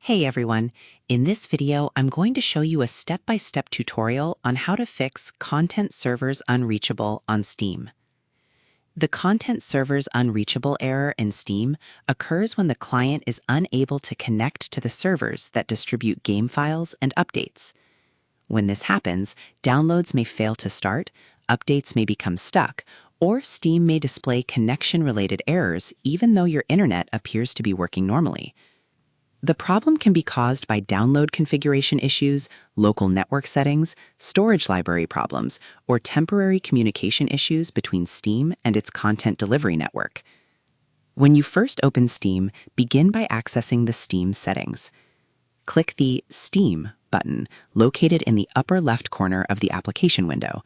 Hey everyone, in this video I'm going to show you a step-by-step tutorial on how to fix Content Servers Unreachable on Steam. The Content Servers Unreachable error in Steam occurs when the client is unable to connect to the servers that distribute game files and updates. When this happens, downloads may fail to start, updates may become stuck, or Steam may display connection-related errors even though your internet appears to be working normally. The problem can be caused by download configuration issues, local network settings, storage library problems, or temporary communication issues between Steam and its content delivery network. When you first open Steam, begin by accessing the Steam settings. Click the Steam button located in the upper left corner of the application window.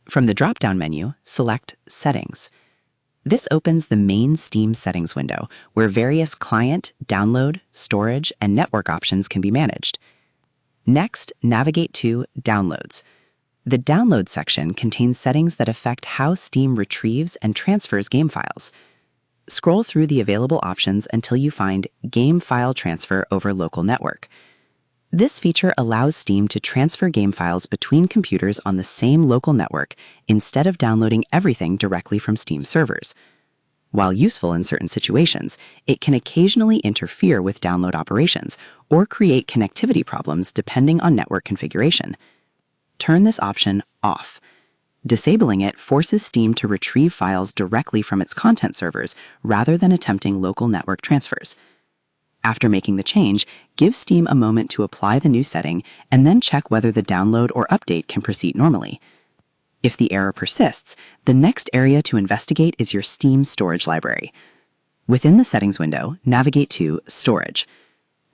From the drop-down menu, select Settings. This opens the main Steam settings window, where various client, download, storage, and network options can be managed. Next, navigate to Downloads. The Download section contains settings that affect how Steam retrieves and transfers game files. Scroll through the available options until you find Game File Transfer over Local Network. This feature allows Steam to transfer game files between computers on the same local network instead of downloading everything directly from Steam servers. While useful in certain situations, it can occasionally interfere with download operations or create connectivity problems depending on network configuration. Turn this option off. Disabling it forces Steam to retrieve files directly from its content servers rather than attempting local network transfers. After making the change, give Steam a moment to apply the new setting and then check whether the download or update can proceed normally. If the error persists, the next area to investigate is your Steam storage library. Within the settings window, navigate to Storage.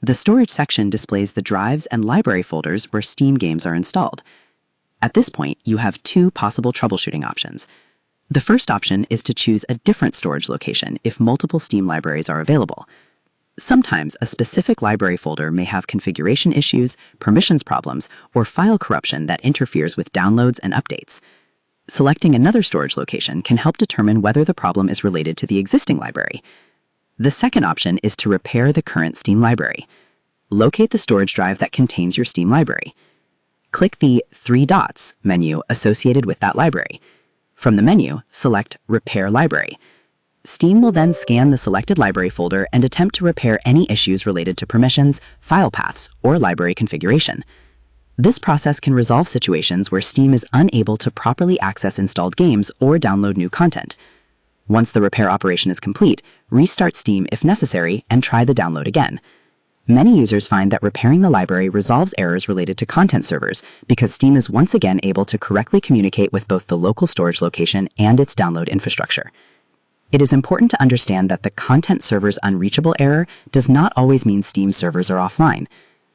The storage section displays the drives and library folders where Steam games are installed. At this point, you have two possible troubleshooting options. The first option is to choose a different storage location if multiple Steam libraries are available. Sometimes a specific library folder may have configuration issues, permissions problems, or file corruption that interferes with downloads and updates. Selecting another storage location can help determine whether the problem is related to the existing library. The second option is to repair the current Steam library. Locate the storage drive that contains your Steam library. Click the three dots menu associated with that library. From the menu, select Repair Library. Steam will then scan the selected library folder and attempt to repair any issues related to permissions, file paths, or library configuration. This process can resolve situations where Steam is unable to properly access installed games or download new content. Once the repair operation is complete, restart Steam if necessary and try the download again. Many users find that repairing the library resolves errors related to content servers because Steam is once again able to correctly communicate with both the local storage location and its download infrastructure. It is important to understand that the Content Servers Unreachable error does not always mean Steam servers are offline.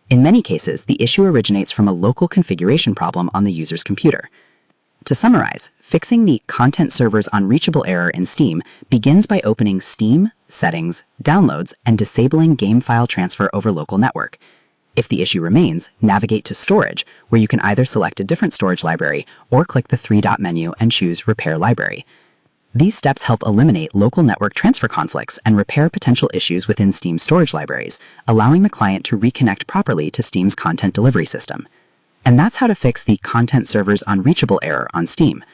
In many cases, the issue originates from a local configuration problem on the user's computer. To summarize, fixing the Content Servers Unreachable error in Steam begins by opening Steam, Settings, Downloads, and disabling Game File Transfer over Local Network. If the issue remains, navigate to Storage, where you can either select a different storage library or click the three-dot menu and choose Repair Library. These steps help eliminate local network transfer conflicts and repair potential issues within Steam storage libraries, allowing the client to reconnect properly to Steam's content delivery system. And that's how to fix the Content Servers Unreachable error on Steam.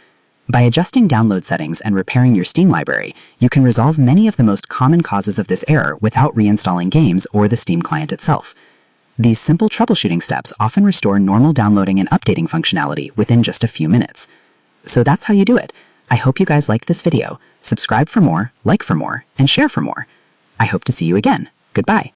By adjusting download settings and repairing your Steam library, you can resolve many of the most common causes of this error without reinstalling games or the Steam client itself. These simple troubleshooting steps often restore normal downloading and updating functionality within just a few minutes. So that's how you do it. I hope you guys liked this video. Subscribe for more, like for more, and share for more. I hope to see you again. Goodbye.